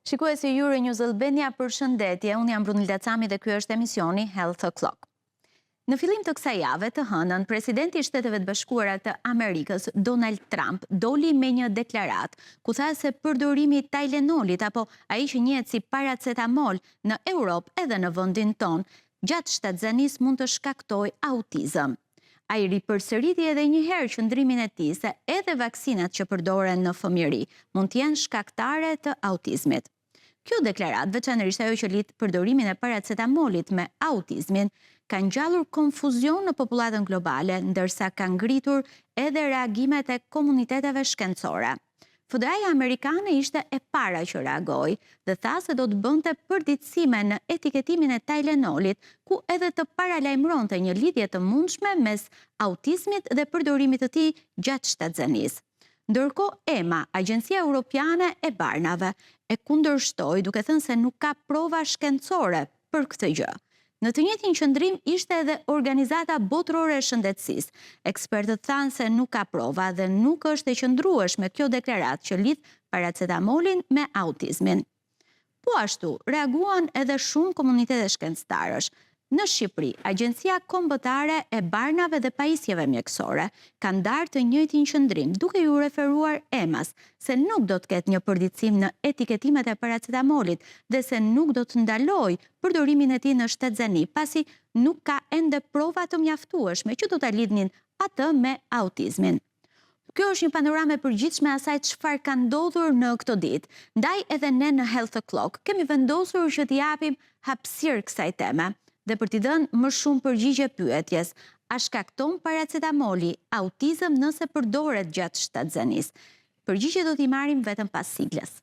Shikuesi i Euronews Albania, përshëndetje, unë jam Brunilda Cami dhe ky është emisioni Health O'Clock. Në fillim të kësaj jave të hënën, presidenti i Shteteve të Bashkuara të Amerikës, Donald Trump, doli me një deklarat ku tha se përdorimi i Tylenolit apo ai që njihet si paracetamol në Europë edhe në vendin ton, gjatë shtatzanisë mund të shkaktojë autizëm. Ai ripërsëriti edhe një herë qëndrimin e tij se edhe vaksinat që përdoren në fëmijëri mund të jenë shkaktare të autizmit. Kjo deklarat, veçanërisht ajo që lidh përdorimin e paracetamolit me autizmin, ka ngjallur konfuzion në popullatën globale, ndërsa ka ngritur edhe reagimet e komuniteteve shkencore. FDA-ja amerikane ishte e para që reagoi dhe tha se do të bënte përditësime në etiketimin e Tylenolit, ku edhe të paralajmëronte një lidhje të mundshme mes autizmit dhe përdorimit të tij gjatë shtatzanisë. Ndërkohë EMA, Agjencia Europiane e Barnave, e kundërshtoi duke thënë se nuk ka prova shkencore për këtë gjë. Në të njëjtin qëndrim ishte edhe Organizata Botërore e Shëndetësisë. Ekspertët thanë se nuk ka prova dhe nuk është e qëndrueshme kjo deklaratë që lidh paracetamolin me autizmin. Po ashtu, reaguan edhe shumë komunitete shkencëtarësh. Në Shqipëri, Agjencia Kombëtare e Barnave dhe Pajisjeve Mjekësore ka ndarë të njëjtin qëndrim, duke ju referuar EMA-s se nuk do të ketë një përditësim në etiketimet e paracetamolit dhe se nuk do të ndalojë përdorimin e tij në shtatzani, pasi nuk ka ende prova të mjaftueshme që do ta lidhnin atë me autizmin. Kjo është një panoramë e përgjithshme asaj çfarë ka ndodhur në këtë ditë. Ndaj edhe ne në Health O'Clock kemi vendosur që t'i japim hapësirë kësaj teme dhe për t'i dhënë më shumë përgjigje pyetjes, a shkakton paracetamoli autizëm nëse përdoret gjatë shtatzanisë? Përgjigje do t'i marrim vetëm pas siglës.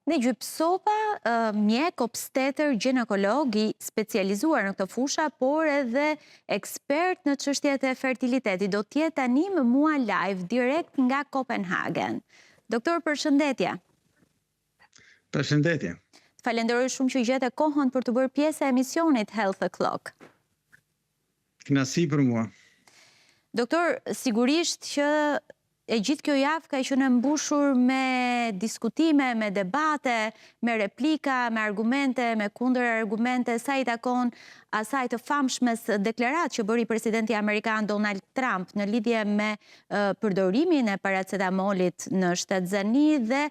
Ne Gjypsopa, mjek, obstetër, ginekolog i specializuar në këtë fusha, por edhe ekspert në çështjet e fertilitetit, do t'jetë tani me mua live direkt nga Copenhagen. Doktor, përshëndetje. Përshëndetje. Falenderoj shumë që gjete kohën për të bërë pjesë e emisionit Health O'Clock. Kënaqësi për mua. Doktor, sigurisht që e gjithë kjo javë ka qenë e mbushur me diskutime, me debate, me replika, me argumente, me kundër argumente, sa i takon asaj të famshmes deklaratë që bëri presidenti amerikan Donald Trump në lidhje me përdorimin e paracetamolit në shtatzani dhe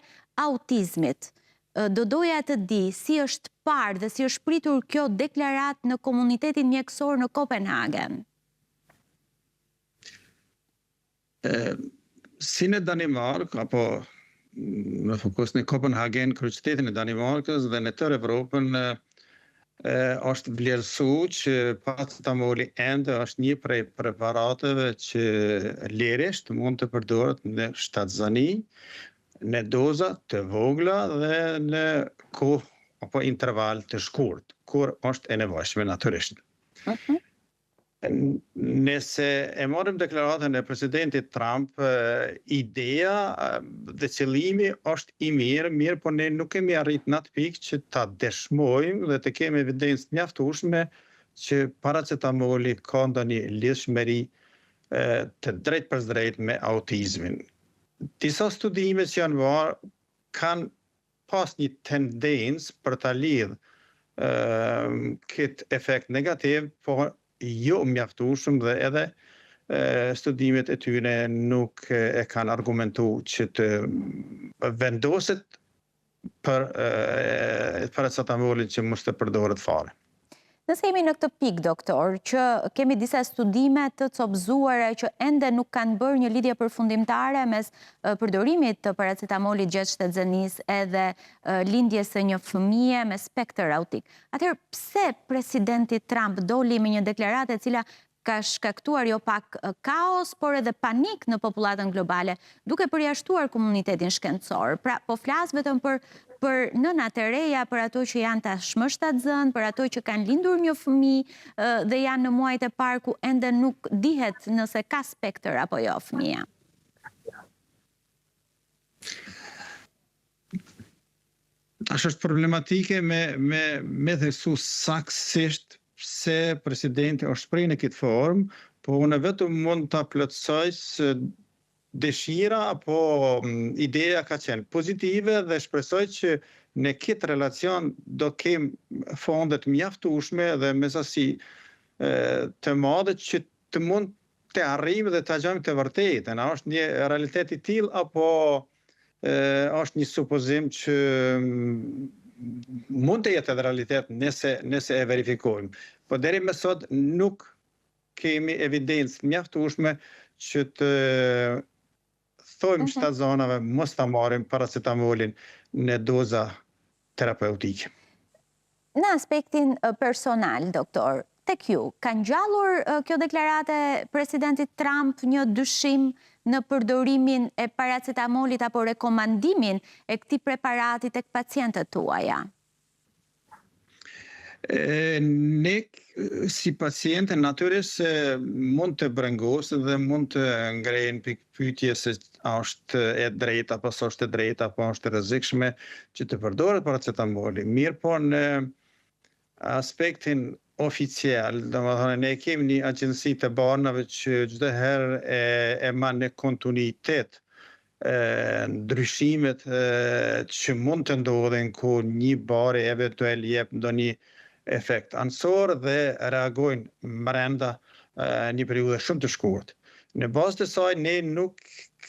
autizmit. Do doja të di si është parë dhe si është pritur kjo deklaratë në komunitetin mjekësor në Copenhagen. Si në Danimark, apo në fokus në Copenhagen, kryeqytetin e Danimarkës dhe në tërë Evropën, është vlerësu që paracetamoli ende është një prej preparateve që lirisht mund të përdoret në shtatzani, në doza të vogla dhe në kohë apo interval të shkurt, kur është e nevojshme natyrisht. Nëse e marrim deklaratën e presidentit Trump, ideja dhe qëllimi është i mirë, po ne nuk kemi arrit në atë pikë që ta dëshmojmë dhe të kemi evidencë mjaftueshme që paracetamoli ka ndonjë lidhshmëri të drejtë për drejtë me autizmin. Disa studime që janë bërë kanë pas një tendencë për ta lidhë këtë efekt negativ, por jo mjaftueshëm dhe edhe studimet e tyre nuk e kanë argumentu që të vendoset për paracetamolin që mos të përdoret fare. Nëse jemi në këtë pikë, doktor, që kemi disa studime të copëzuara që ende nuk kanë bërë një lidhje përfundimtare mes përdorimit të paracetamolit gjatë shtatzanisë edhe lindjes së një fëmije me spektër autik. Atëherë, pse presidenti Trump doli me një deklaratë e cila ka shkaktuar jo pak kaos, por edhe panik në popullatën globale, duke përjashtuar komunitetin shkencor? Pra, po flas vetëm për nënat e reja, për ato që janë tashmë shtatzën, për ato që kanë lindur një fëmijë dhe janë në muajt e parë ku ende nuk dihet nëse ka spektër apo jo fëmija. Është problematike me theksu saktësisht pse presidenti është shprehur në këtë formë, po unë vetëm mund ta plotësoj se dëshira apo ideja ka qenë pozitive dhe shpresoj që në këtë relacion do kem fondet mjaftueshme dhe me sasi të madhe që të mund të arrijmë dhe të gjejmë të vërtetën. A është një realitet i tillë apo është një supozim që mund të jetë edhe realitet nëse e verifikojmë. Po deri më sot nuk kemi evidencë mjaftueshme që të thojmë shtatzanave mos ta marrin paracetamolin në doza terapeutike. Në aspektin personal, doktor, tek ju, ka ngjallur kjo deklarate presidentit Trump një dyshim në përdorimin e paracetamolit apo rekomandimin e këtij preparati tek pacientët tuaja? Ne si pacientë natyrisht mund të brengosë dhe mund të ngrejnë pyetje se a është e drejtë apo s'është e drejtë apo është e rrezikshme që të përdoret paracetamoli. Mirë po në aspektin oficial, domethënë ne kemi një agjenci të banave që çdo herë e marrë në kontinuitet ndryshimet që mund të ndodhin ku një bare eventual jep ndonjë efekt anësor dhe reagojnë brenda një periudhe shumë të shkurtë. Në bazë të saj ne nuk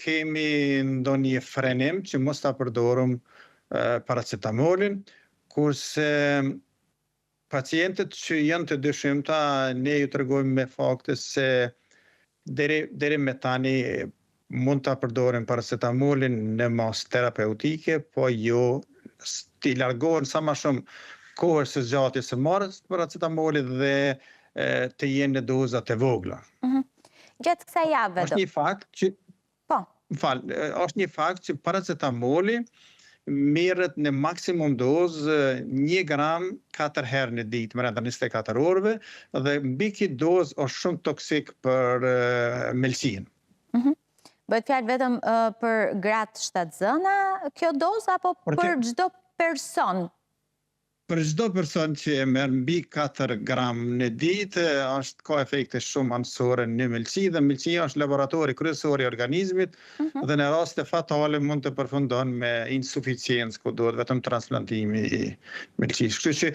kemi ndonjë frenim që mos ta përdorim paracetamolin, kurse pacientët që janë të dyshimta, ne ju tregojmë me fakte se deri me tani mund ta përdorin paracetamolin në masë terapeutike, po jo t'i largohen sa më shumë kohës së zgjatjes së marrjes paracetamolit dhe të jenë në doza të vogla. Gjatë kësaj jave, Është një fakt që është një fakt që paracetamoli merret në maksimum dozë 1 gram 4 herë në ditë brenda 24 orëve dhe mbi këtë dozë është shumë toksik për melsin. Bëhet fjalë vetëm për gratë shtatzëna kjo dozë apo për çdo person? Për çdo person që e merr mbi 4 gram në ditë, ka efekte shumë anësore në melsi dhe melsia është laboratori kryesor i organizmit dhe në raste fatale mund të përfundon me insuficiencë ku duhet vetëm transplantimi i melsis. Kështu që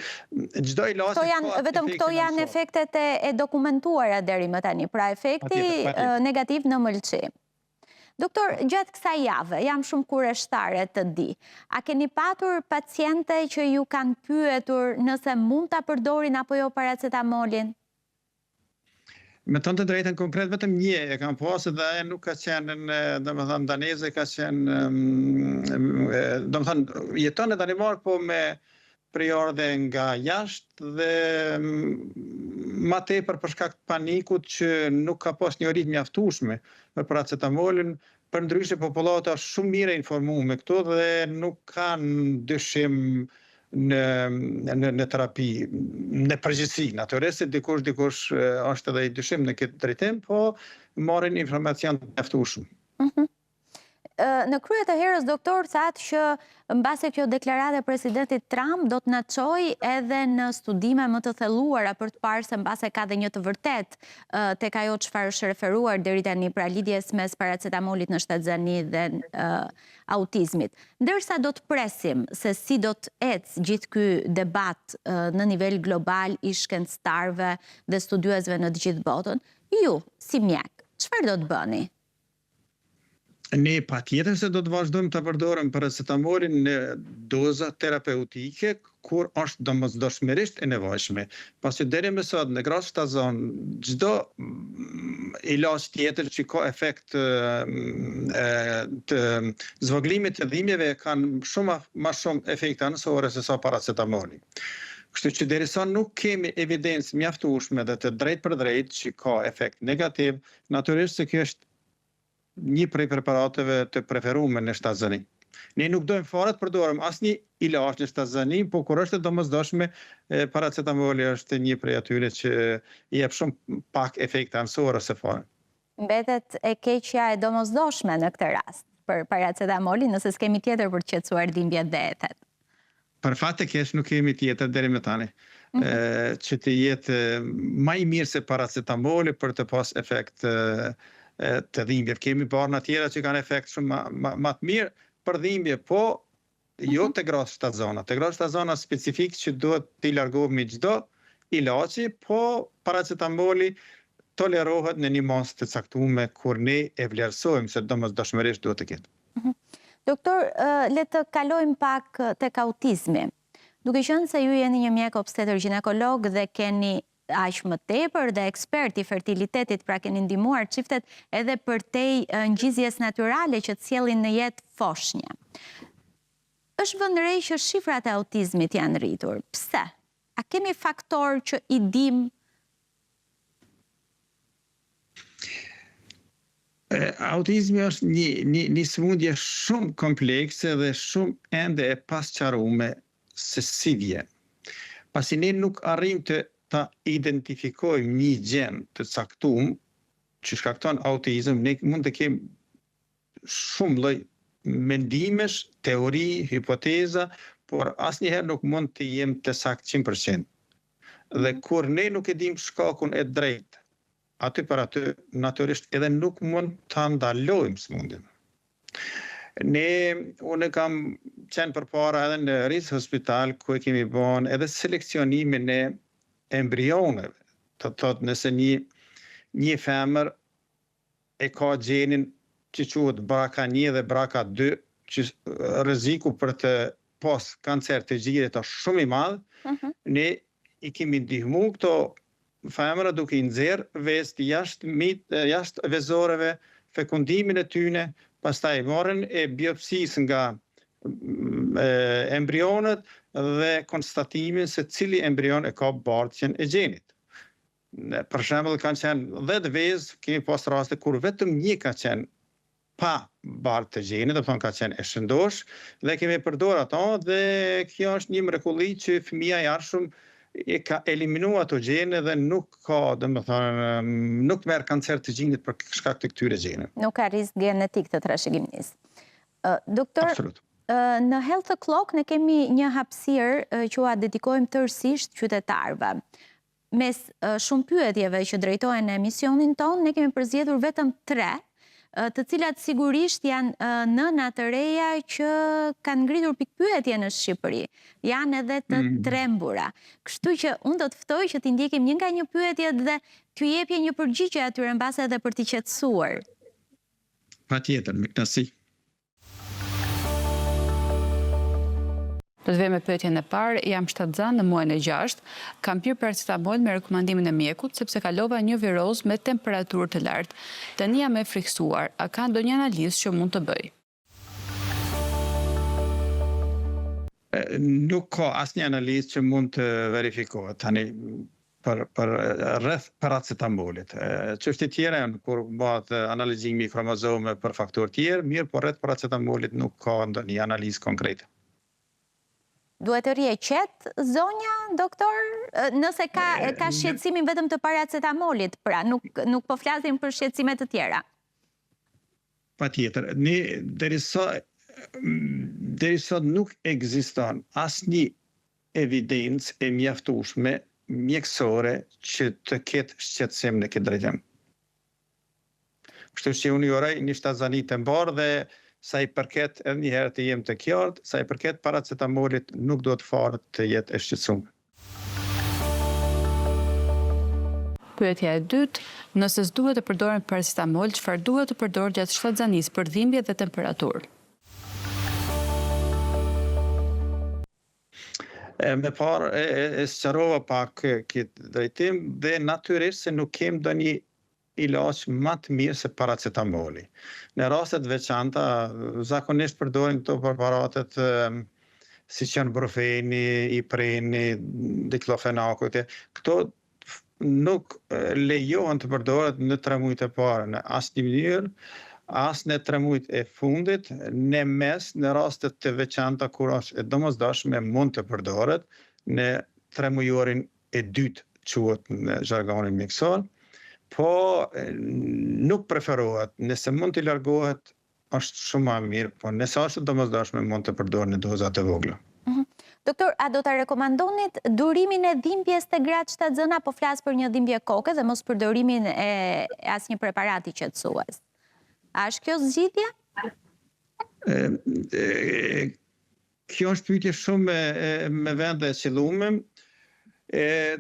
çdo ilaç vetëm këto janë efektet e dokumentuara deri më tani, pra efekti negativ në melsi. Doktor, gjatë kësaj jave, jam shumë kurioztare të di, a keni patur paciente që ju kanë pyetur nëse mund ta përdorin apo jo paracetamolin? Me të drejtën konkret vetëm një e kam pasur dhe ajo nuk ka qenë domethënë daneze, ka qenë domethënë jeton në Danimark po me priordhje nga jashtë dhe ma tepër për shkak të panikut që nuk ka pas një ritm mjaftueshme për paracetamolin, përndryshe popullata është shumë mirë e informuar me këto dhe nuk kanë dyshim në terapi, në përgjithësi. Natyrisht dikush është edhe i dyshim në këtë drejtim, po marrin informacion të mjaftueshëm. Në krye të herës, doktor, thatë që mbase kjo deklarate e presidentit Trump do të na çojë edhe në studime më të thelluara për të parë se mbase ka dhe një të vërtet tek ajo çfarë është referuar deri tani pra lidhjes mes paracetamolit në shtatzani dhe autizmit. Ndërsa do të presim se si do të ecë gjithë ky debat në nivel global i shkencëtarëve dhe studiuesve në të gjithë botën, ju si mjek, çfarë do të bëni? Ne patjetër se do të vazhdojmë të përdorim paracetamolin në doza terapeutike kur është domosdoshmërisht e nevojshme. Pasi deri më sot në grad shtazon çdo ilaç tjetër që ka efekt të zvogëlimit të dhimbjeve kanë shumë më shumë efekte anësore se sa paracetamoli. Kështu që derisa nuk kemi evidencë mjaftueshme dhe të drejtë për drejtë që ka efekt negativ, natyrisht se kjo është një prej preparateve të preferuar në shtatzani. Ne nuk dojmë fare të përdorim asnjë ilaç në shtatzani, po kur është e domosdoshme, paracetamoli është një prej atyre që jep shumë pak efekte anësore se fare. Mbetet e keqja e domosdoshme në këtë rast për paracetamolin, nëse s'kemi tjetër për të qetësuar dhimbjet dhe etet. Për fat të keq nuk kemi tjetër deri më tani. Që të jetë më i mirë se paracetamoli për të pas efekt të dhimbjet. Kemi barna tjera që kanë efekt shumë më të mirë për dhimbje, po jo të grasë shtatzona. Të grasë shtatzona specifik që duhet t'i largohemi çdo ilaçi, po paracetamoli tolerohet në një masë të caktuar kur ne e vlerësojmë se domosdoshmërisht duhet të ketë. Doktor, le të kalojmë pak tek autizmi. Duke qenë se ju jeni një mjek obstetër ginekolog dhe keni aq më tepër dhe ekspert i fertilitetit, pra keni ndihmuar çiftet edhe përtej ngjizjes natyrale që të sjellin në jetë foshnjë. Është vënë re që shifrat e autizmit janë rritur. Pse? A kemi faktor që i dim? Autizmi është një sëmundje shumë komplekse dhe shumë ende e pasqaruar se si vjen. Pasi ne nuk arrim të ta identifikojmë një gjen të caktuar që shkakton autizëm, ne mund të kemi shumë lloj mendimesh, teori, hipoteza, por asnjëherë nuk mund të jemi të saktë 100%. Dhe kur ne nuk e dim shkakun e drejtë, aty për aty natyrisht edhe nuk mund ta ndalojmë sëmundjen. Unë kam qenë përpara edhe në Ris Hospital ku e kemi bën edhe seleksionimin e embrioneve. Të thotë nëse një femër e ka gjenin që quhet BRCA1 dhe BRCA2, që rreziku për të pas kancer të gjirit është shumë i madh, ne i kemi ndihmuar këto femra duke i nxjerrë vezë jashtë vezoreve, fekundimin e tyne, pastaj marrën e biopsisë nga embrionet dhe konstatimin se cili embrion e ka bardhjen e gjenit. Për shembull, kanë qenë 10 vezë, kemi pas raste kur vetëm një ka qenë pa bardhë të gjenit, do të thonë ka qenë e shëndosh, dhe kemi përdorur ato dhe kjo është një mrekulli që fëmia i arshëm e ka eliminuar ato gjene dhe nuk ka, domethënë, nuk merr kancer të gjinit për shkak të këtyre gjeneve. Nuk ka risk genetik të trashëgimisë. Doktor, Absolut. Në Health O'Clock ne kemi një hapësirë që ua dedikojmë tërësisht qytetarëve. Mes shumë pyetjeve që drejtohen në emisionin tonë, ne kemi përzgjedhur vetëm 3, të cilat sigurisht janë nëna të reja që kanë ngritur pikpyetje në Shqipëri. Janë edhe të trembura. Kështu që unë do të ftoj që t'i ndjekim një nga një pyetje dhe t'ju jepje një përgjigje atyre mbase edhe për t'i qetësuar. Patjetër, me kënaqësi. Do të vejmë me pyetjen e parë, jam shtatzan në muajin e 6, kam pirë paracetamol me rekomandimin e mjekut sepse kalova një viroz me temperaturë të lartë. Tani jam e friksuar, a ka ndonjë analizë që mund të bëj? Nuk ka asnjë analizë që mund të verifikohet tani për rreth paracetamolit. Çështje tjera janë kur bëhet analizimi kromozome për faktorë tjerë, mirë, por rreth paracetamolit nuk ka ndonjë analizë konkrete. Duhet të rije qetë zonja, doktor? Nëse ka shqetësimin vetëm të paracetamolit, pra nuk po flasim për shqetësime të tjera. Patjetër, ne deri sot nuk ekziston asnjë evidencë e mjaftueshme mjekësore që të ketë shqetësim në këtë drejtim. Kështu që unë uroj një shtazani të mbarë dhe sa i përket edhe një herë të jem të qartë, sa i përket paracetamolit nuk do të fare të jetë e shqetësuar. Pyetja e dytë, nëse s'duhet të përdoren paracetamol, çfarë duhet të përdor gjatë shtatzanisë për dhimbje dhe temperaturë? Me parë e sqarova pak këtë drejtim dhe natyrisht se nuk kem ndonjë ilaç më të mirë se paracetamoli. Në raste të veçanta, zakonisht përdorin këto preparatet siç janë brufeni, ipreni, diklofenaku. Këto nuk lejohen të përdoret në 3 muajt e parë në asnjë mënyrë, as në 3 muajt e fundit, në mes, në raste të veçanta kur është e domosdoshme mund të përdoret në 3 muajorin e dytë quhet në jargonin mjekësor. Po nuk preferohet, nëse mund të largohet, është shumë më mirë, po nëse është domosdoshme mund të përdoret në doza të vogla. Doktor, a do të rekomandonit durimin e dhimbjes të gratë shtatzëna, po flas për një dhimbje koke dhe mos përdorimin e asnjë preparati qetësues? A është kjo zgjidhje? Kjo është pyetje shumë me vend dhe qëllume.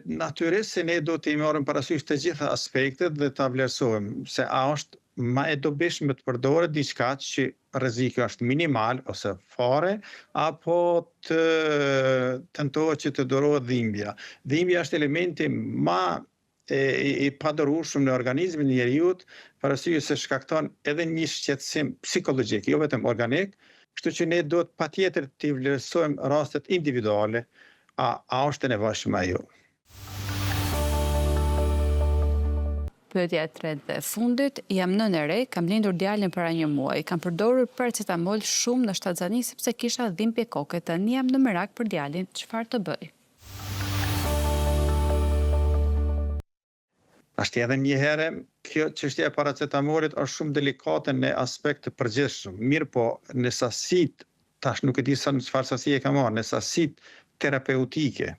Natyrisht se ne do të marrim parasysh të gjitha aspektet dhe ta vlerësojmë se a është më e dobishme të përdoret diçka që rreziku është minimal ose fare, apo të tentohet që të durohet dhimbja. Dhimbja është elementi më i padorueshëm në organizmin e njeriut, parasysh se shkakton edhe një shqetësim psikologjik, jo vetëm organik, kështu që ne duhet patjetër të vlerësojmë rastet individuale, a është e nevojshme ajo. Pyetja e tretë dhe fundit, jam nënë e re, kam lindur djalin para një muaji, kam përdorur paracetamol shumë në shtatzani sepse kisha dhimbje koke, tani jam në merak për djalin, çfarë të bëj? Ashtë edhe një herë, kjo çështja e paracetamolit është shumë delikate në aspekt të përgjithshëm. Mirë po, në sasit, tash nuk e di sa në çfarë sasi e ka marrë, në sasit terapeutike,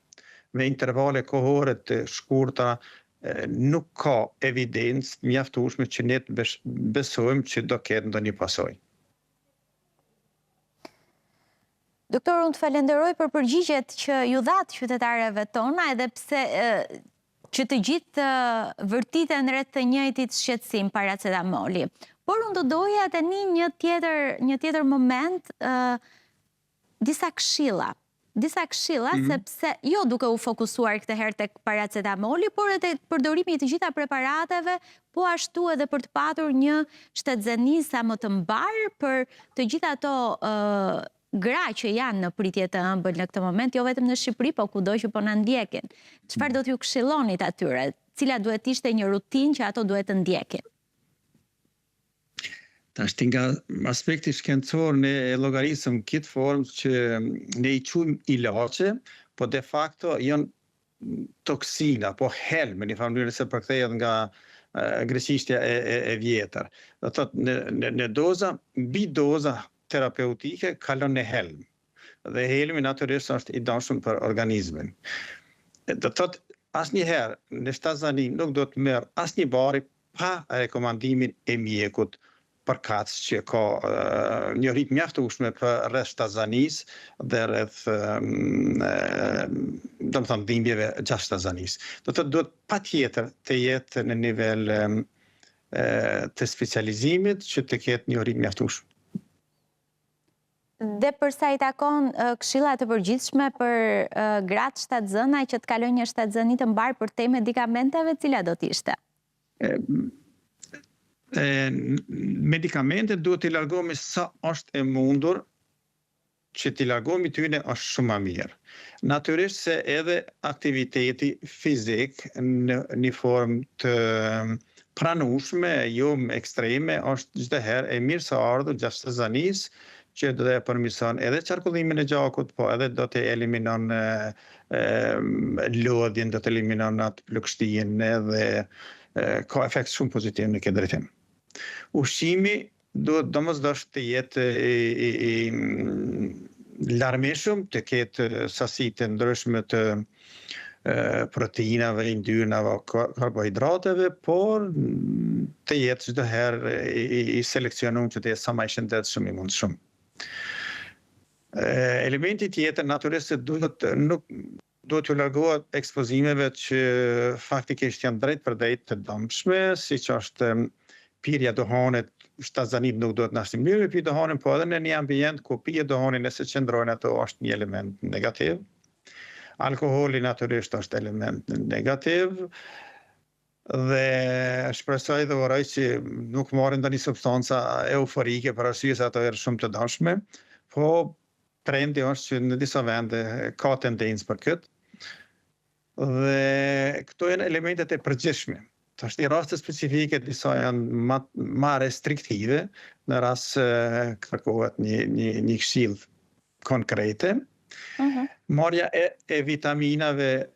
me intervale kohore të shkurta, nuk ka evidencë mjaftueshme që ne të besojmë që do ketë ndonjë pasojë. Doktor, unë të falenderoj për përgjigjet që ju dhatë qytetarëve tona, edhe pse që të gjithë vërtiten rreth të njëjtit shqetësim paracetamoli. Por unë do doja tani një tjetër moment disa këshilla, sepse jo duke u fokusuar këtë herë tek paracetamoli, por edhe përdorimi i të gjitha preparateve, po ashtu edhe për të patur një shtatzënisë më të mbar për të gjitha ato gra që janë në pritje të ëmbël në këtë moment, jo vetëm në Shqipëri, po kudo që po na ndjekin. Çfarë do t'ju këshillonit atyre? Cila duhet ishte një rutinë që ato duhet të ndjekin? Tash nga aspekti shkencor ne e llogarisëm këtë formë që ne i quajmë ilaçe, po de facto janë toksina, po helm, në një mënyrë se përkthehet nga greqishtja e vjetër. Do thotë në doza, mbi doza terapeutike kalon në helm. Dhe helmi natyrisht është i dashur për organizmin. Do thotë asnjëherë në shtatzani nuk do të merr asnjë bari pa rekomandimin e mjekut, përkatës që ka një ritm mjaftueshme për rreth shtatzanisë dhe rreth domethënë dhimbjeve gjatë shtatzanisë. Do të duhet patjetër të jetë në nivel të specializimit që të ketë një ritm mjaftueshëm. Dhe përsa i takon këshilla të përgjithshme për gratë shtatzëna që të kalojnë një shtatzëni të mbar për te medikamenteve, cila do t'ishte? Medikamentet duhet t'i largohemi sa është e mundur, që t'i largohemi tyne është shumë më mirë. Natyrisht se edhe aktiviteti fizik në një formë të pranueshme, jo ekstreme, është çdo herë e mirë së ardhur gjatë shtatzanisë, që do të përmirëson edhe qarkullimin e gjakut, po edhe do të eliminon lodhjen, do të eliminon atë plagështinë edhe ka efekt shumë pozitiv në këtë drejtim. Ushqimi duhet domosdoshmë të jetë i larmishëm, të ketë sasi të ndryshme të proteinave, yndyrnave, karbohidrateve, por të jetë çdo herë i seleksionuar që të jetë sa më i shëndetshëm i mundshëm. Elementi tjetër natyrisht duhet të largohet ekspozimeve që faktikisht janë drejt për drejt të dëmshme, siç është pirja duhanit, shtatzanit nuk duhet na stimulojë pi duhanin, po edhe në një ambient ku pije duhanin nëse qëndrojnë ato është një element negativ. Alkoholi natyrisht është element negativ. Dhe shpresoj dhe uroj që nuk marrin ndonjë substanca euforike për arsye se ato janë shumë të dashme, po trendi është që në disa vende ka tendencë për këtë. Dhe këto janë elementet e përgjithshme. Tash në raste specifike disa janë më restriktive, në rast se kërkohet një këshill konkrete. Marrja e vitaminave,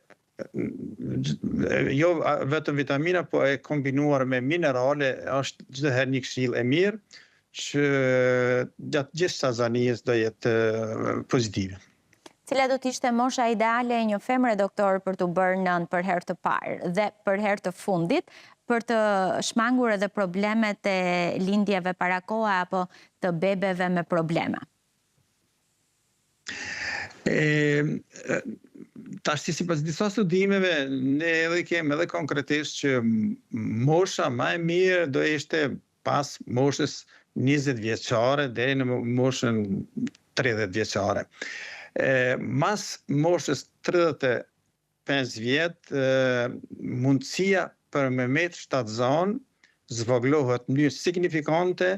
jo vetëm vitamina, po e kombinuar me minerale është çdo herë një këshill e mirë që gjatë gjithë shtatzanisë do jetë pozitive. Cila do t'ishte mosha ideale e një femre doktor për të bërë nën për herë të parë dhe për herë të fundit, për të shmangur edhe problemet e lindjeve para koha apo të bebeve me probleme? Tash sipas disa studimeve, ne edhe kemi edhe konkretisht që mosha më e mirë do ishte pas moshës 20 vjeçare deri në moshën 30 vjeçare. Mas moshës 35 vjet, mundësia për me met shtatzan zvoglohet në mënyrë signifikante,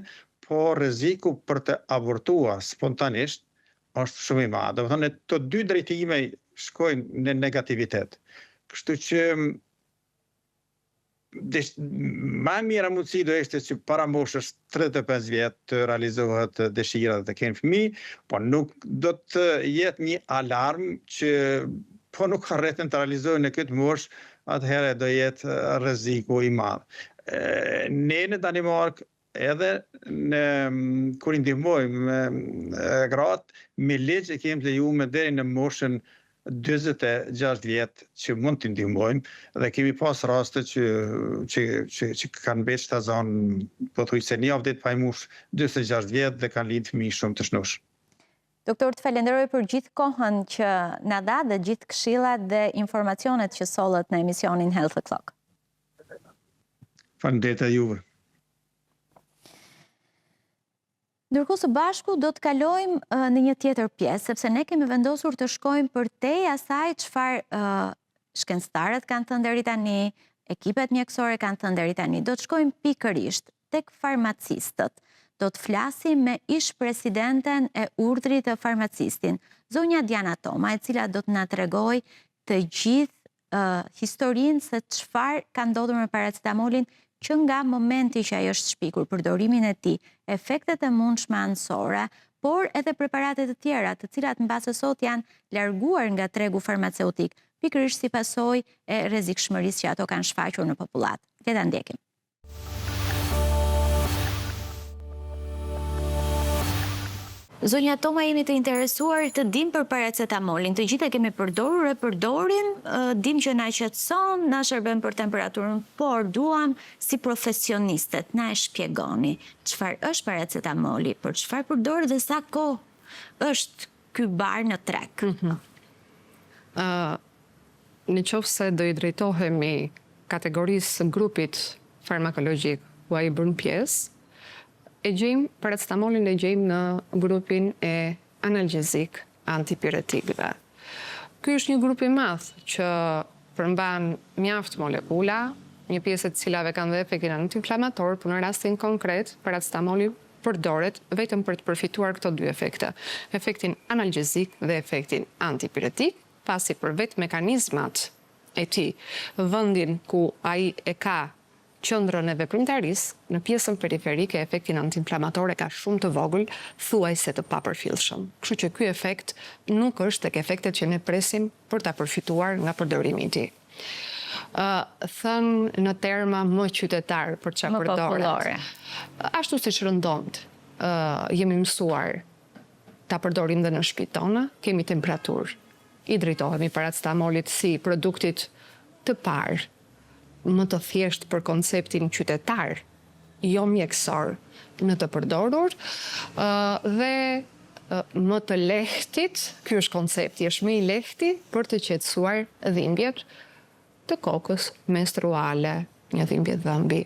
po rreziku për të abortuar spontanisht është shumë i madh. Do të thonë të dy drejtime shkojnë në negativitet. Kështu që më e mira mundësi do ishte që para moshës 35 vjet të realizohet dëshira dhe të kenë fëmijë, po nuk do të jetë një alarm që po nuk arritën të realizojnë në këtë moshë, atëherë do jetë rreziku i madh. Ne në Danimark edhe kur i ndihmojmë gratë me ligj e kemi të lejuar deri në moshën 46 vjet që mund t'i ndihmojmë dhe kemi pas raste që kanë mbetë shtazan pothuajse një javë pa i mush 46 vjet dhe kanë lindur fëmijë shumë të shnosh. Doktor, të falenderoj për gjithë kohën që na dha dhe gjithë këshillat dhe informacionet që sollët në emisionin Health O'Clock. Faleminderit juve. Ndërkohë së bashku do të kalojmë në një tjetër pjesë, sepse ne kemi vendosur të shkojmë përtej asaj çfarë shkencëtarët kanë thënë deri tani, ekipet mjekësore kanë thënë deri tani. Do të shkojmë pikërisht tek farmacistët. Do të flasim me ish-presidenten e urdhrit të farmacistin, zonja Diana Toma, e cila do të na tregojë të gjithë historinë se çfarë ka ndodhur me paracetamolin që nga momenti që ajo është shpikur, përdorimin e tij, efektet e mundshme anësore, por edhe preparate të tjera, të cilat mbase sot janë larguar nga tregu farmaceutik, pikërisht si pasojë e rrezikshmërisë që ato kanë shfaqur në popullat. Le ta ndjekim. Zonja Toma, jemi të interesuar të dim për paracetamolin. Të gjithë e kemi përdorur e përdorim, dim që na qetëson, na shërben për temperaturën, por duam si profesionistet, na e shpjegoni çfarë është paracetamoli, për çfarë përdoret dhe sa kohë është ky bar në treg. Në qoftë se do i drejtohemi kategorisë grupit farmakologjik ku ai bën pjesë, paracetamolin e gjejmë në grupin e analgjezik antipiretikëve. Ky është një grup i madh që përmban mjaft molekula, një pjesë të cilave kanë dhe efektin antiinflamator, por në rastin konkret paracetamoli përdoret vetëm për të përfituar këto dy efekte, efektin analgjezik dhe efektin antipiretik, pasi për vetë mekanizmat e tij, vendin ku ai e ka qendrën e veprimtarisë, në pjesën periferike efektin antiinflamator ka shumë të vogël, thuajse të papërfillshëm. Kështu që ky efekt nuk është tek efektet që ne presim për ta përfituar nga përdorimi i tij. Thënë në terma më qytetar për çfarë përdoret. Ashtu siç rëndont, jemi mësuar ta përdorim dhe në shtëpitë tona, kemi temperaturë. I drejtohemi paracetamolit si produktit të parë, më të thjesht për konceptin qytetar, jo mjekësor në të përdorur, dhe më të lehtit, ky është koncepti, është më i lehti për të qetësuar dhimbjet të kokës menstruale, një dhimbje dhëmbi,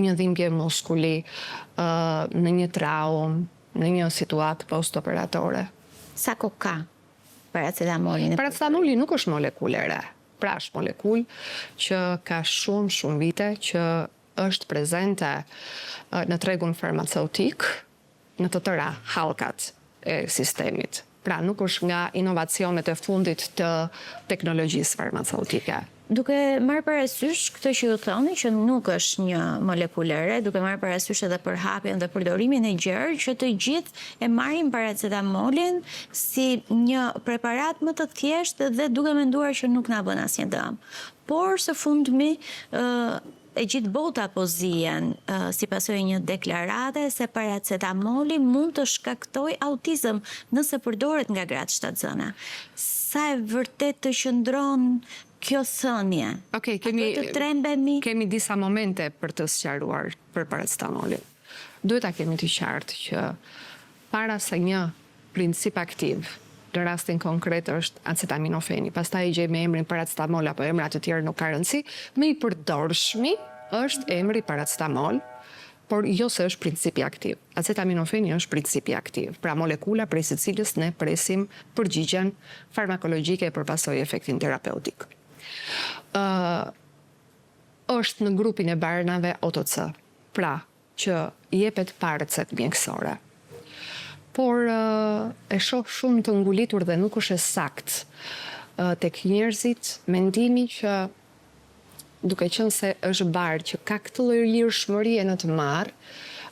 një dhimbje muskuli, në një traumë, në një situatë post-operatore. Sa kohë ka paracetamoli? Paracetamoli nuk është molekule e re. Pra është molekull që ka shumë vite që është prezente në tregun farmaceutik në të tëra hallkat e sistemit. Pra nuk është nga inovacionet e fundit të teknologjisë farmaceutike. Duke marrë parasysh këtë që ju thoni që nuk është një molekule e re, duke marrë parasysh edhe përhapjen dhe përdorimin e gjerë, që të gjithë e marrin paracetamolin si një preparat më të thjeshtë dhe duke menduar që nuk na bën asnjë dëm. Por së fundmi e gjithë bota po zihen si pasojë një deklarate se paracetamoli mund të shkaktoj autizëm nëse përdoret nga gratë shtatzëna. Sa e vërtet të qëndron kjo thënie? Okej, të trembemi? Kemi disa momente për të sqaruar për paracetamolin. Duhet ta kemi të qartë që para se një princip aktiv, në rastin konkret është acetaminofeni, pastaj i gjejmë emrin paracetamol apo emra të tjerë nuk ka rëndësi, më i përdorshmi është emri paracetamol, por jo se është principi aktiv. Acetaminofeni është principi aktiv, pra molekula prej së cilës ne presim përgjigjen farmakologjike për pasojë efektin terapeutik. Është në grupin e barnave OTC, pra që jepet pa recetë mjekësore. Por e shoh shumë të ngulitur dhe nuk është e saktë tek njerëzit mendimi që duke qenë se është barë që ka këtë lloj lirshmërie në të marrë,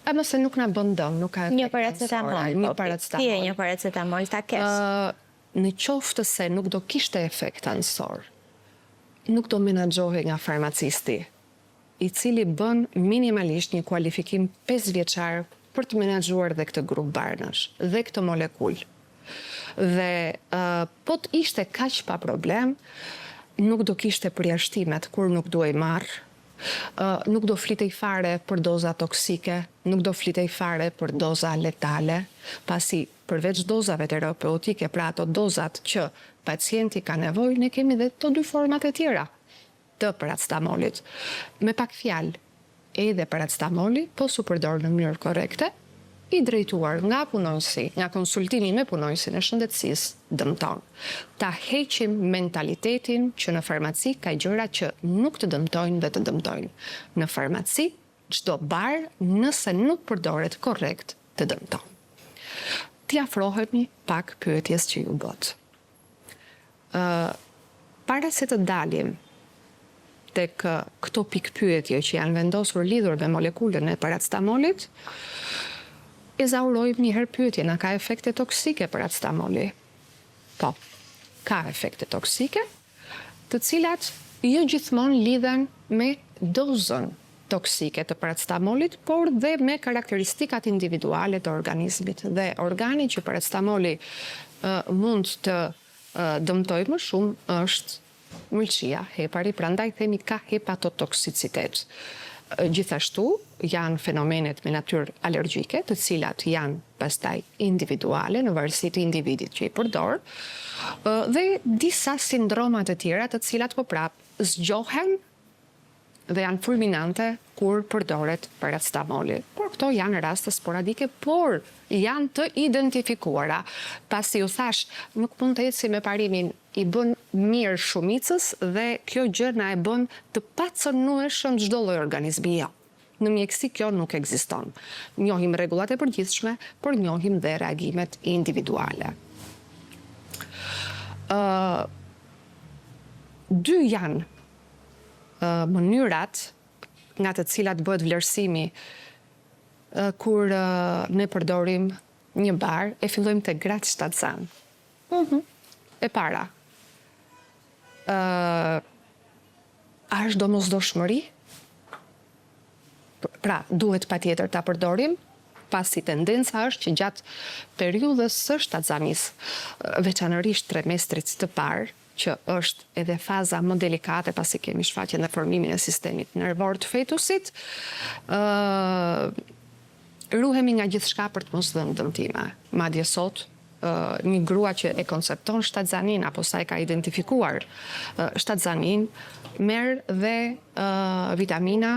ama se nuk na bën dëm, nuk ka Një paracetamol. Një paracetamol. Ti e një paracetamol ta kesh. Në qoftë se nuk do kishte efekt anësor, nuk do menaxhohej nga farmacisti, i cili bën minimalisht një kualifikim 5 vjeçar për të menaxhuar dhe këtë grup barnash, dhe këtë molekul. Dhe po të ishte kaq pa problem, nuk do kishte përjashtimet kur nuk duhej marr, nuk do flitej fare për doza toksike, nuk do flitej fare për doza letale, pasi përveç dozave terapeutike, pra ato dozat që pacienti ka nevojë, ne kemi dhe të dy format e tjera të paracetamolit. Me pak fjalë, edhe paracetamoli po su përdor në mënyrë korrekte, i drejtuar nga punonësi, nga konsultimi me punonësin e shëndetësisë dëmton. Ta heqim mentalitetin që në farmaci ka gjëra që nuk të dëmtojnë dhe të dëmtojnë. Në farmaci, çdo bar, nëse nuk përdoret korrekt, të dëmton. Ti afrohemi pak pyetjes që ju bët. Para se të dalim tek këto pikpyetje që janë vendosur lidhur me molekulën e paracetamolit, ezaurojmë një herë pyetjen, a ka efekte toksike paracetamoli? Po, ka efekte toksike, të cilat jo gjithmonë lidhen me dozën toksike të paracetamolit, por dhe me karakteristikat individuale të organizmit. Dhe organi që paracetamoli mund të dëmtojë më shumë është mëlçia, hepari, prandaj themi ka hepatotoksicitet. Gjithashtu janë fenomenet me natyrë alergjike, të cilat janë pastaj individuale në varësi të individit që i përdor, dhe disa sindromat e tjera të cilat po prap zgjohen dhe janë fulminante kur përdoret paracetamoli. Por këto janë raste sporadike, por janë të identifikuara. Pasi u thash, nuk mund të eci me parimin i bën mirë shumicës dhe kjo gjë na e bën të pacënueshëm çdo lloj organizmi. Jo. Në mjekësi kjo nuk ekziston. Njohim rregullat e përgjithshme, por njohim dhe reagimet individuale. Dy janë mënyrat nga të cilat bëhet vlerësimi kur ne përdorim një bar, e fillojmë te gratë shtatzan. E para, a është domosdoshmëri? Pra, duhet patjetër ta përdorim, pasi tendenca është që gjatë periudhës së shtatzanisë, veçanërisht trimestrit të parë, që është edhe faza më delikate pasi kemi shfaqjen dhe formimin e sistemit nervor të fetusit, ruhemi nga gjithçka për të mos dhënë dëmtime. Madje sot, një grua që e koncepton shtatzanin apo sa e ka identifikuar shtatzanin, merr dhe vitamina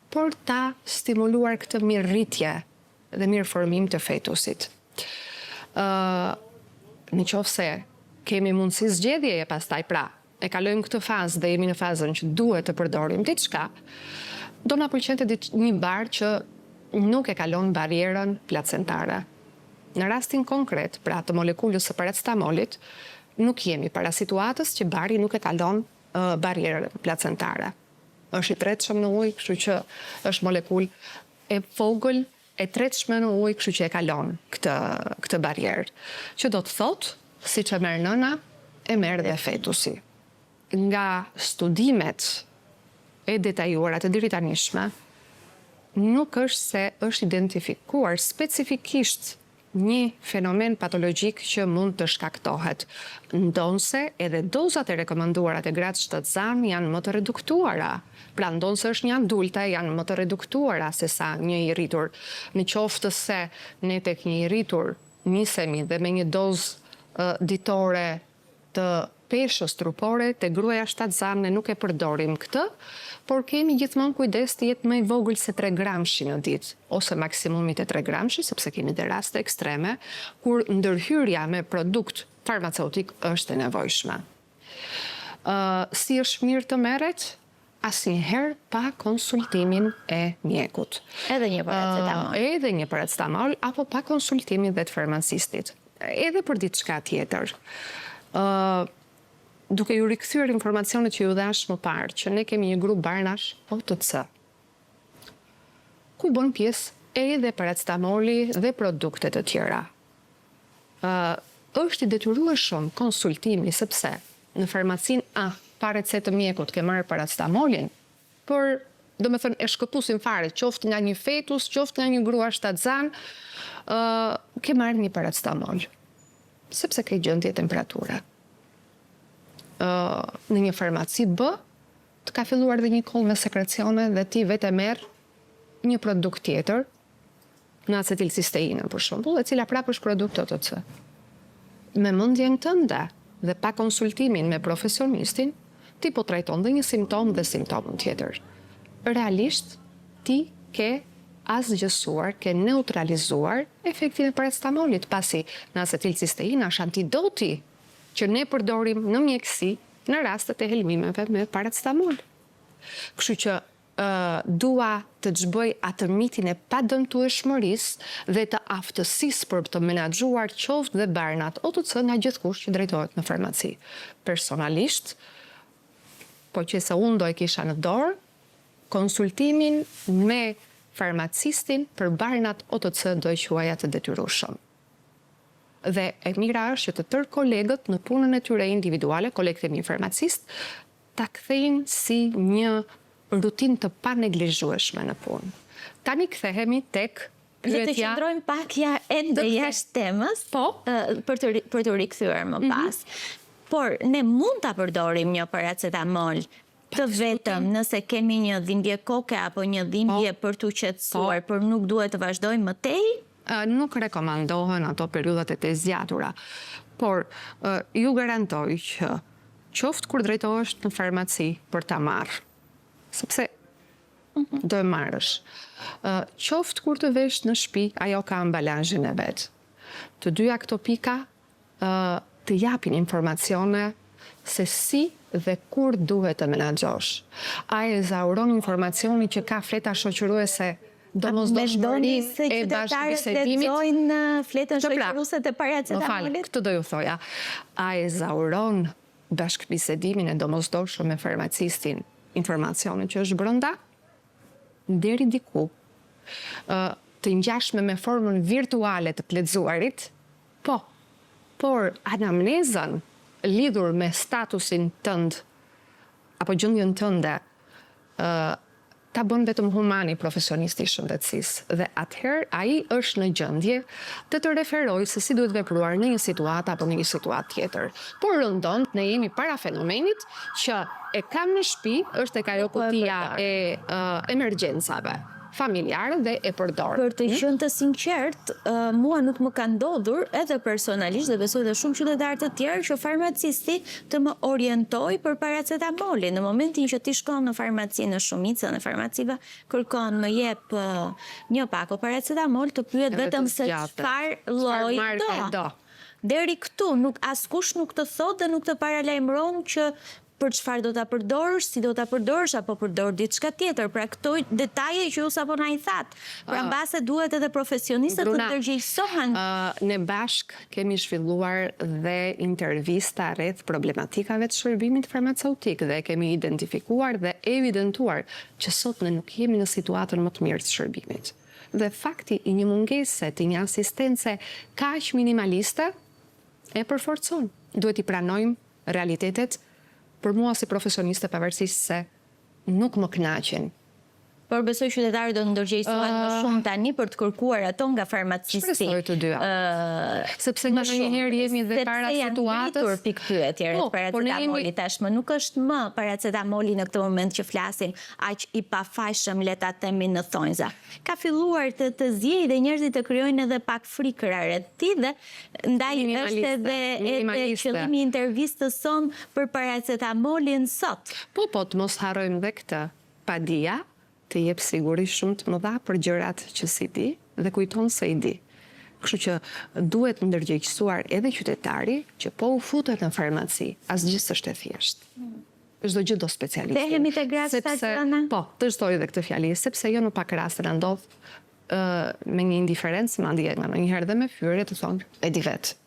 për ta stimuluar këtë mirërritje dhe mirëformim të fetusit. Në qoftë se kemi mundësi zgjedhjeje pastaj, pra, e kalojmë këtë fazë dhe jemi në fazën që duhet të përdorim diçka, do na pëlqente një bar që nuk e kalon barierën placentare. Në rastin konkret, pra të molekulës së paracetamolit, nuk jemi para situatës që bari nuk e kalon barierën placentare. Është i tretshëm në ujë, kështu që është molekul e vogël, e tretshme në ujë, kështu që e kalon këtë barierë. Që do të thotë, siç e merr nëna, e merr dhe fetusi. Nga studimet e detajuara të diritanishme, nuk është se është identifikuar specifikisht një fenomen patologjik që mund të shkaktohet. Ndonse edhe dozat e rekomanduara të gratë shtatëzan janë më të reduktuara. Pra ndonse është një adulte janë më të reduktuara se sa një i rritur. Në qoftë se ne tek një i rritur nisemi dhe me një dozë ditore të peshës trupore, te gruaja shtatzane nuk e përdorim këtë, por kemi gjithmonë kujdes të jetë më i vogël se 3 gramshi në ditë, ose maksimumit e 3 gramshi, sepse kemi dhe raste ekstreme, kur ndërhyrja me produkt farmaceutik është e nevojshme. Si është mirë të merret? Asnjëherë pa konsultimin e mjekut. Edhe një paracetamol. Edhe një paracetamol, apo pa konsultimin dhe të farmacistit. Edhe për diçka tjetër. Duke ju rikthyer informacionet që ju dhash më parë, që ne kemi një grup barnash OTC, ku bën pjesë edhe paracetamoli dhe produkte të tjera. Është i detyrueshëm konsultimi, sepse në farmacinë A, pa recetë të mjekut ke marrë paracetamolin, por do me thënë e shkëpusin fare, qoftë nga një fetus, qoftë nga një grua shtatzan, ke marrë një paracetamol, sepse ke gjendje temperature. Në një farmaci B, të ka filluar dhe një koll me sekrecione dhe ti vetë merr një produkt tjetër, në acetilcisteinën për shembull, e cila prapë është produkt OTC. Me mendjen tënde dhe pa konsultimin me profesionistin, ti po trajton dhe një simptom dhe simptomin tjetër. Realisht, ti ke asgjësuar, ke neutralizuar efektin e paracetamolit, pasi në acetilcisteina është antidoti që ne përdorim në mjekësi në rastet e helmimeve me paracetamol. Kështu që dua të çbëj atë mitin e padëmtueshmërisë dhe të aftësisë për të menaxhuar qoftë dhe barnat OTC nga gjithkush që drejtohet në farmaci. Personalisht, po që se unë do e kisha në dorë, konsultimin me farmacistin për barnat OTC do e quaja të detyrueshëm. Dhe e mira është që të tërë kolegët në punën e tyre individuale, kolegët e një farmacist, ta kthejnë si një rutinë të paneglizhueshme në punë. Tani kthehemi tek Le të qëndrojmë pak ende jashtë temës, për të rikthyer më pas. Por ne mund ta përdorim një paracetamol të vetëm nëse kemi një dhimbje koke apo një dhimbje për t'u qetësuar, por nuk duhet të vazhdojmë më tej? Nuk rekomandohen ato periudhat e të zgjatura, por ju garantoj që qoftë kur drejtohesh në farmaci për ta marrë, sepse do e marrësh, qoftë kur të vesh në shtëpi, ajo ka ambalazhin e vet. Të dyja këto pika të japin informacione se si dhe kur duhet të menaxhosh. A e zauron informacioni që ka fleta shoqëruese domosdoshmërinë e bashkëbisedimit? Lexojnë fletën shoqëruese të paracetamolit? Këtë do ju thoja. A e zauron bashkëbisedimin e domosdoshëm me farmacistin informacionin që është brenda? Deri diku. Të ngjashme me formën virtuale të plotësuarit, po. Por anamnezën lidhur me statusin tënd apo gjendjen tënde ta bën vetëm humani profesionisti i shëndetësisë dhe atëherë ai është në gjendje të të referojë se si duhet vepruar në një situatë apo në një situatë tjetër. Por rëndon ne jemi para fenomenit që e kam në shtëpi, është tek ajo kutia e emergjencave familjare dhe e përdor. Për të qenë të sinqert, mua nuk më ka ndodhur edhe personalisht dhe besoj dhe shumë qytetarë të tjerë që farmacisti të më orientoj për paracetamolin. Në momentin që ti shkon në farmaci, në shumicën e farmacive, kërkon më jep një pako paracetamol, të pyet vetëm se çfarë lloji do. Deri këtu askush nuk të thot dhe nuk të paralajmëron që për çfarë do ta përdorësh, si do ta përdorësh apo përdor diçka tjetër. Pra këto detaje që ju sapo na i that. Pra mbase duhet edhe profesionistët të ndërgjegjësohen. Ne bashk kemi zhvilluar dhe intervista rreth problematikave të shërbimit farmaceutik dhe kemi identifikuar dhe evidentuar që sot ne nuk jemi në situatën më të mirë të shërbimit. Dhe fakti i një mungese të një asistence kaq minimaliste e përforcon. Duhet i pranojmë realitetet. Për mua si profesioniste, pavarësisht se nuk më kënaqen. Por besoj qytetarët do të ndërgjegjësohen më shumë tani për të kërkuar ato nga farmacisti. Shpresoj të dyja. Sepse nga njëherë jemi dhe para situatës. Sepse pikë pyetjet, paracetamoli tashmë nuk është më paracetamoli në këtë moment që flasim aq i pafajshëm, le ta themi në thonjza. Ka filluar të zjejë dhe njerëzit të krijojnë edhe pak frikë rreth tij dhe ndaj është edhe qëllimi i intervistës son për paracetamolin sot. Po, të mos harrojmë dhe këtë. Padia të jep sigurisht shumë të mëdha për gjërat që si di dhe kujton se i di. Kështu që duhet ndërgjegjësuar edhe qytetari që po u futet në farmaci, asgjë s'është e thjeshtë. Çdo gjë do specialisti. Thehemi te grasta gjëna? Po, të shtoj edhe këtë fjali, sepse jo në pak raste na ndodh me një indiferencë, madje ndonjëherë dhe me fyrje të thonë e di vetë.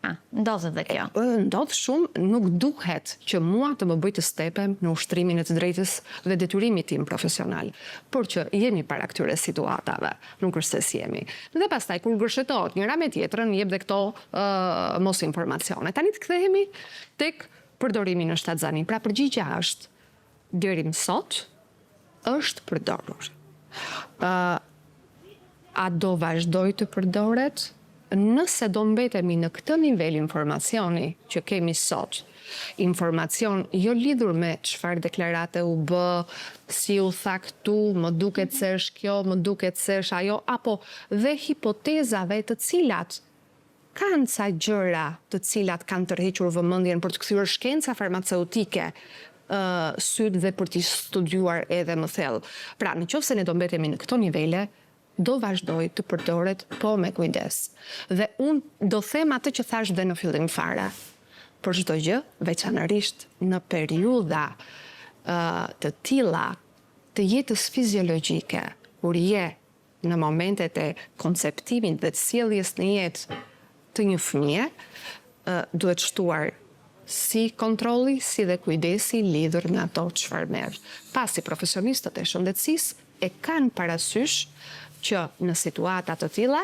Ndodh edhe kjo. Ndodh shumë, nuk duhet që mua të më bëj të stepem në ushtrimin e të drejtës dhe detyrimit tim profesional, por që jemi para këtyre situatave, nuk është se si jemi. Dhe pastaj kur gërshetohet njëra me tjetrën, jep dhe këto mos informacione. Tani të kthehemi tek përdorimi në shtatzani. Pra përgjigja është deri më sot është përdorur. A do vazhdoj të përdoret? Nëse do mbetemi në këtë nivel informacioni që kemi sot, informacion jo lidhur me çfarë deklarate u bë, si u tha këtu, më duket se është kjo, më duket se është ajo, apo dhe hipotezave të cilat kanë ca gjëra të cilat kanë tërhequr vëmendjen për të kthyer shkenca farmaceutike syt dhe për t'i studiuar edhe më thellë. Pra, nëse ne do mbetemi në këto nivele, do vazhdoj të përdoret, po me kujdes. Dhe unë do them atë që thash dhe në fillim fare, për çdo gjë, veçanërisht në periudha të tilla të jetës fiziologjike, kur je në momentet e konceptimit dhe të sjelljes në jetë të një fëmije, duhet shtuar si kontrolli, si dhe kujdesi lidhur me ato çfarë merr. Pasi profesionistët e shëndetësisë e kanë parasysh që në situata të tilla,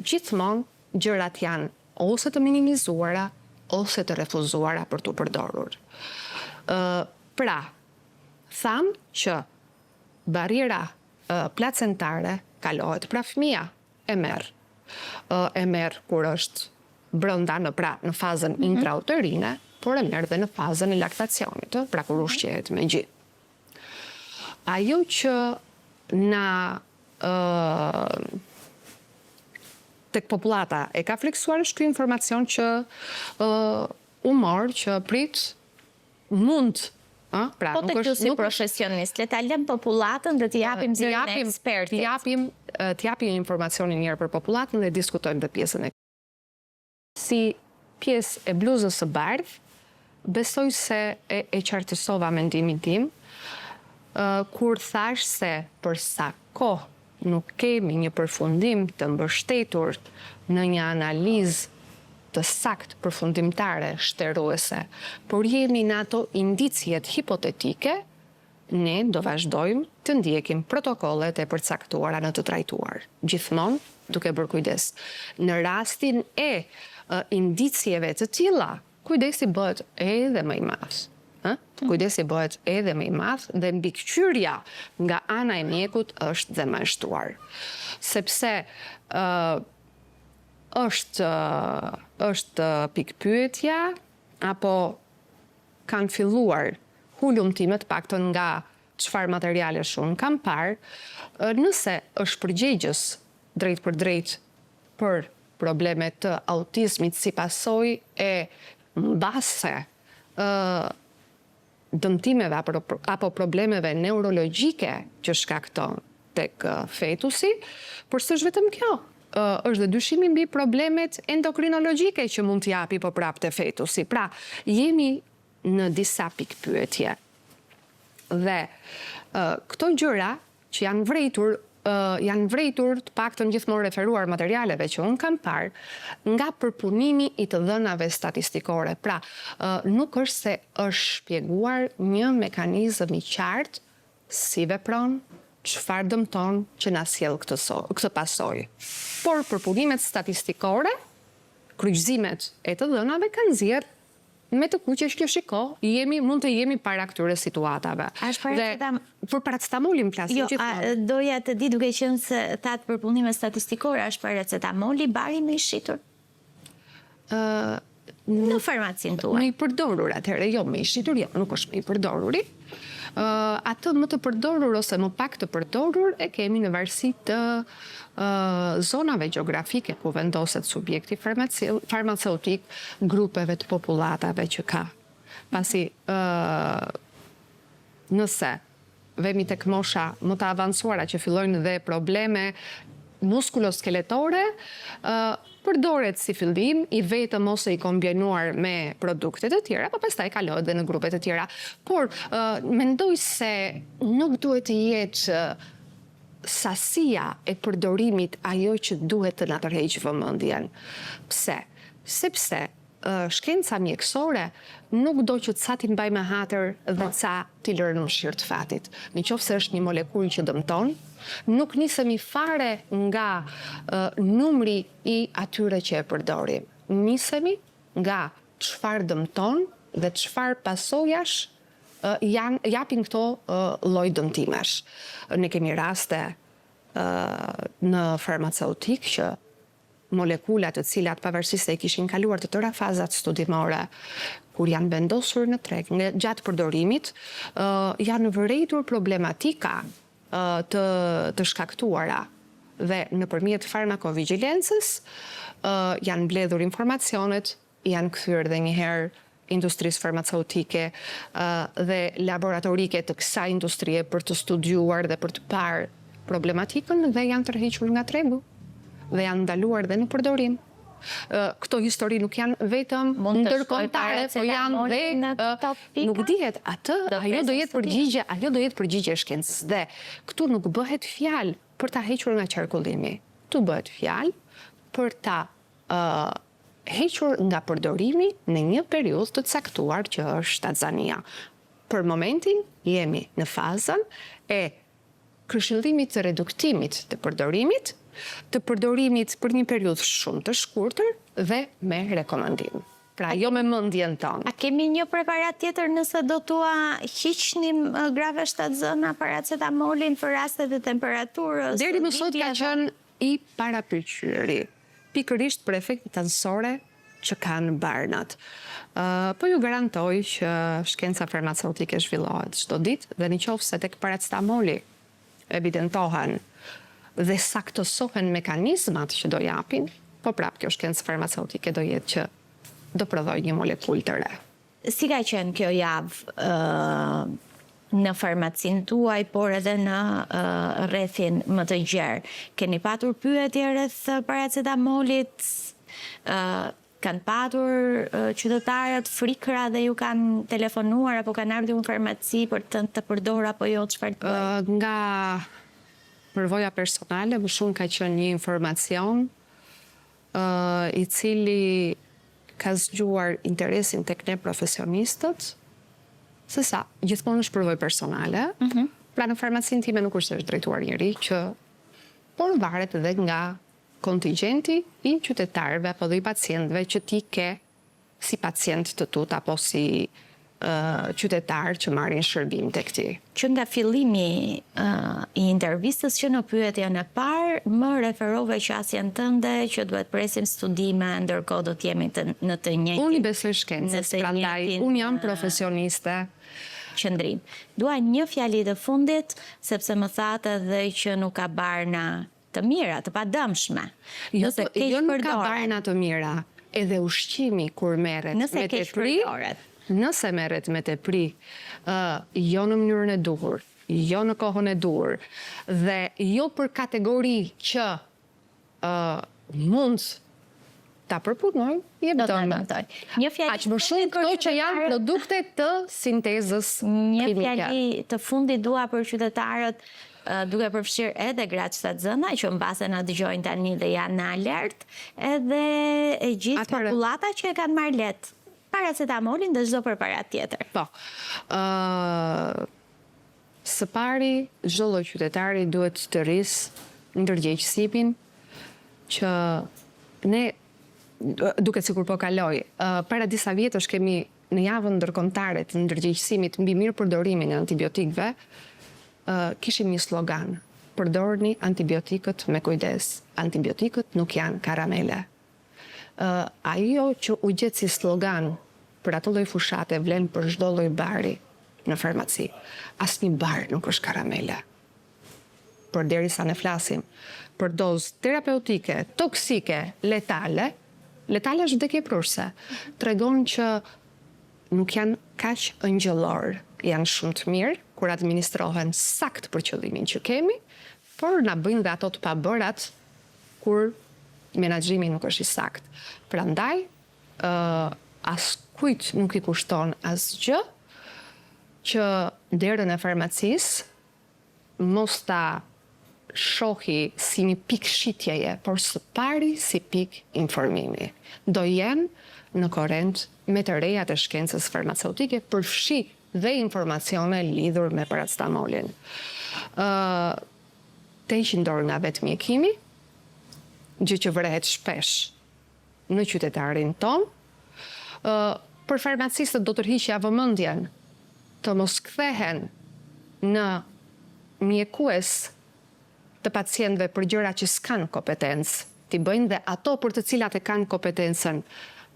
gjithmonë gjërat janë ose të minimizuara, ose të refuzuara për t'u përdorur. Pra, tham që bariera placentare kalohet, pra fëmia e merr kur është brenda në fazën intrauterine, por e merr dhe në fazën e laktacionit, pra kur ushqehet me gjë. Ajo që na tek popullata e ka friksuar është ky informacion që u mor që prit mund pra po tek si profesionist, le ta lëm popullatën dhe t'i japim zërin e ekspertit. T'i japim informacionin njëherë për popullatën dhe diskutojmë dhe pjesën e si pjesë e bluzës së bardhë, besoj se e qartësova mendimin tim kur thash se për sa kohë nuk kemi një përfundim të mbështetur në një analizë të saktë përfundimtare shtërruese, por jemi në ato indiciet hipotetike, ne do vazhdojmë të ndjekim protokollet e përcaktuara në të trajtuar. Gjithmonë duke bërë kujdes. Në rastin e indicieve të tilla, kujdesi bëhet edhe më i madh. Kujdesi bëhet edhe më i madh dhe mbikëqyrja nga ana e mjekut është dhe më e shtuar. Sepse është pikpyetja apo kanë filluar hulumtimet, paktën nga çfarë materialesh unë kam parë, nëse është përgjegjës drejt për drejt për probleme të autizmit si pasojë e mbase dëmtimeve apo problemeve neurologjike që shkakton tek fetusi, por s'është vetëm kjo. Është dhe dyshimi mbi problemet endokrinologjike që mund t'i japi po prapë te fetusi. Pra, jemi në disa pikpyetje. Dhe këto gjëra që janë vërejtur të paktën gjithmonë referuar materialeve që unë kam parë nga përpunimi i të dhënave statistikore. Pra, nuk është se është shpjeguar një mekanizëm i qartë si vepron, çfarë dëmton që na sjell këtë pasojë. Por përpunimet statistikore, kryqëzimet e të dhënave kanë nxjerrë me të kuqe që shiko, mund të jemi para këtyre situatave. Për paracetamolin plasim gjithmonë. Doja të di duke qenë se thatë për punime statistikore, është paracetamoli bari me i shitur? Në farmacin tuaj. Me i përdorur atëherë, jo me i shitur, jo, nuk është me i përdoruri. Atë më të përdorur ose më pak të përdorur e kemi në varësi të zonave gjeografike ku vendoset subjekti farmaceutik, grupeve të populatave që ka. Pasi nëse vemi tek mosha më të avancuara që fillojnë dhe probleme muskuloskeletore, përdoret si fillim i vetëm ose i kombinuar me produkte të tjera, por pastaj kalohet edhe në grupe të tjera. Por mendoj se nuk duhet të jetë sasia e përdorimit ajo që duhet të na tërheqë vëmendjen. Pse? Sepse shkenca mjekësore nuk do që ca ti mbaj me hatër dhe ca ti lërë në mëshirë të fatit. Në qoftë se është një molekull që dëmton, nuk nisemi fare nga numri i atyre që e përdorim. Nisemi nga çfarë dëmton dhe çfarë pasojash japin këto lloj dëmtimesh. Ne kemi raste në farmaceutik që molekulat të cilat pavarësisht se i kishin kaluar të tëra fazat studimore, kur janë vendosur në treg gjatë përdorimit, janë vërejtur problematika të shkaktuara dhe nëpërmjet farmakovigilencës janë mbledhur informacionet, janë kthyer edhe një herë industrisë farmaceutike dhe laboratorike të kësaj industrie për të studiuar dhe për të parë problematikën dhe janë tërhequr nga tregu dhe janë ndaluar dhe në përdorim. Këto histori nuk janë vetëm ndërkombëtare, po janë dhe nuk dihet ajo do jetë përgjigje e shkencës. Dhe këtu nuk bëhet fjalë për ta hequr nga qarkullimi. Tu bëhet fjalë për ta hequr nga përdorimi në një periudhë të caktuar që është Tanzania. Për momentin jemi në fazën e këshillimit të reduktimit të përdorimit për një periudhë shumë të shkurtër dhe me rekomandim. Pra, jo me mendjen tonë. A kemi një preparat tjetër nëse do tua hiqnim grave shtatzëna paracetamolin për rastet e temperaturës? Deri më sot ka qenë i parapëlqyeri, pikërisht për efektet anësore që kanë barnat. Po ju garantoj që shkenca farmaceutike zhvillohet çdo ditë dhe nëse tek paracetamoli evidentohen dhe saktësohen mekanizmat që do japin, po prapë kjo shkencë farmaceutike do jetë që do prodhoj një molekull të re. Si ka qenë kjo javë në farmacin tuaj, por edhe në rrethin më të gjerë? Keni patur pyetje rreth paracetamolit? Kanë patur qytetarët frikra dhe ju kanë telefonuar apo kanë ardhur në farmaci për të përdorur apo jo, çfarë të bëjnë? Nga përvoja personale, më shumë ka qenë një informacion i cili ka zgjuar interesin tek ne profesionistët, se sa, gjithmonë është përvojë personale, pra në farmacin time nuk është drejtuar njëri që, por varet edhe nga kontingenti i qytetarëve apo dhe i pacientëve që ti ke si pacient të tut apo si qytetar që marrin shërbim tek ti. Që nga fillimi i intervistës që në pyetjen e parë, më referove qasjen tënde që duhet presim studime, ndërkohë do t'jemi në të njëjtin. Unë i besoj shkencës, prandaj unë jam profesioniste. Qëndrim. Dua një fjali të fundit, sepse më thatë edhe që nuk ka barna të mira, të padëmshme. Jo nuk ka barna të mira, edhe ushqimi kur merret me tepri. Nëse merret me tepri, jo në mënyrën e duhur, jo në kohën e duhur, dhe jo për kategori që mund ta përpunojnë, jep dëmë. Aq më shumë këto që janë produkte të sintezës kimike. Një fjali të fundit dua për qytetarët, duke përfshirë edhe gratë shtatzëna, që mbase na dëgjojnë tani dhe janë në alert, edhe e gjithë populata që e kanë marrë lehtë paracetamolin dhe çdo preparat tjetër. Po. Së pari, çdo lloj qytetari duhet të rrisë ndërgjegjësimin që ne, duket sikur po kaloj, para disa vjetësh kemi në javën ndërkombëtare të ndërgjegjësimit mbi mirëpërdorimin e antibiotikëve, kishim një slogan: përdorni antibiotikët me kujdes. Antibiotikët nuk janë karamele. Ajo që u gjet si slogan për atë lloj fushate vlen për çdo lloj bari në farmaci. Asnjë bar nuk është karamele. Por derisa ne flasim për dozë terapeutike, toksike, letale është vdekje prurse. Tregon që nuk janë kaq ëngjëllor, janë shumë të mirë kur administrohen sakt për qëllimin që kemi, por na bëjnë dhe ato të pabërat kur menaxhimi nuk është i sakt. Prandaj, askujt nuk i kushton asgjë që derën e farmacisë mos ta shohi si një pikë shitjeje, por së pari si pikë informimi. Do jenë në korrent me të rejat e shkencës farmaceutike, përfshi dhe informacione lidhur me paracetamolin. Të heqin dorë nga vetë mjekimi, gjë që vërehet shpesh në qytetarin ton. Për farmacistët do të rhiqja vëmendjen të mos kthehen në mjekues të pacientëve për gjëra që s'kan kompetencë, t'i bëjnë dhe ato për të cilat e kanë kompetencën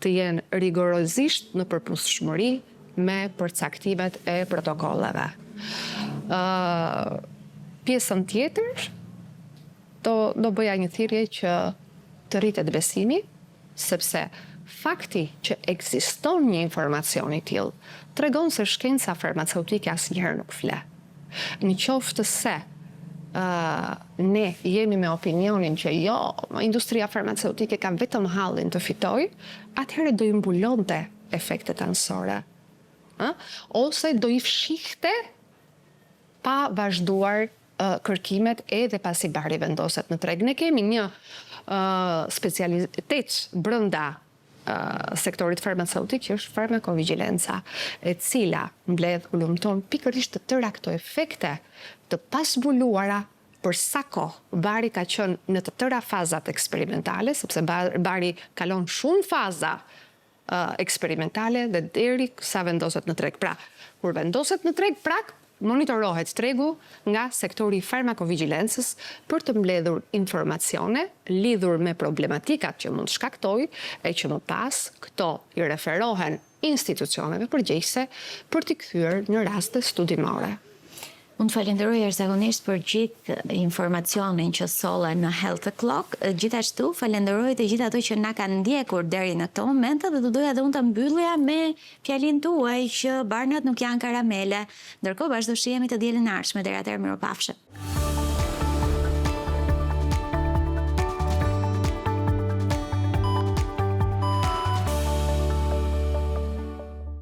të jenë rigorozisht në përputhshmëri me përcaktimet e protokolleve. Pjesën tjetër do bëja një thirrje që të rritet besimi, sepse fakti që ekziston një informacion i tillë tregon se shkenca farmaceutike asnjëherë nuk fle. Në qoftë se ne jemi me opinionin që jo, industria farmaceutike ka vetëm hallin të fitoj, atëherë do i mbulonte efektet anësore. Ose do i fshihte pa vazhduar kërkimet edhe pasi bari vendoset në treg. Ne kemi një specialitet brenda sektorit farmaceutik që është farmakovigilenca, e cila mbledh ulëmton pikërisht të tëra këto efekte të pasbuluara për sa kohë bari ka qenë në të tëra fazat eksperimentale, sepse bari kalon shumë faza eksperimentale dhe deri sa vendoset në treg. Pra, kur vendoset në treg, monitorohet tregu nga sektori farmakovigilencës për të mbledhur informacione lidhur me problematikat që mund shkaktoj e që më pas këto i referohen institucioneve përgjegjëse për t'i kthyer në raste studimore. Unë falenderoj jashtëzakonisht për gjithë informacionin që solle në Health O'Clock. Gjithashtu falenderoj të gjithë ato që na kanë ndjekur deri në këtë moment dhe do doja dhe unë të mbyllja me fjalin tuaj që barnat nuk janë karamele. Ndërkohë vazhdo shihemi të dielën e ardhshme. Deri atëherë, mirupafshim.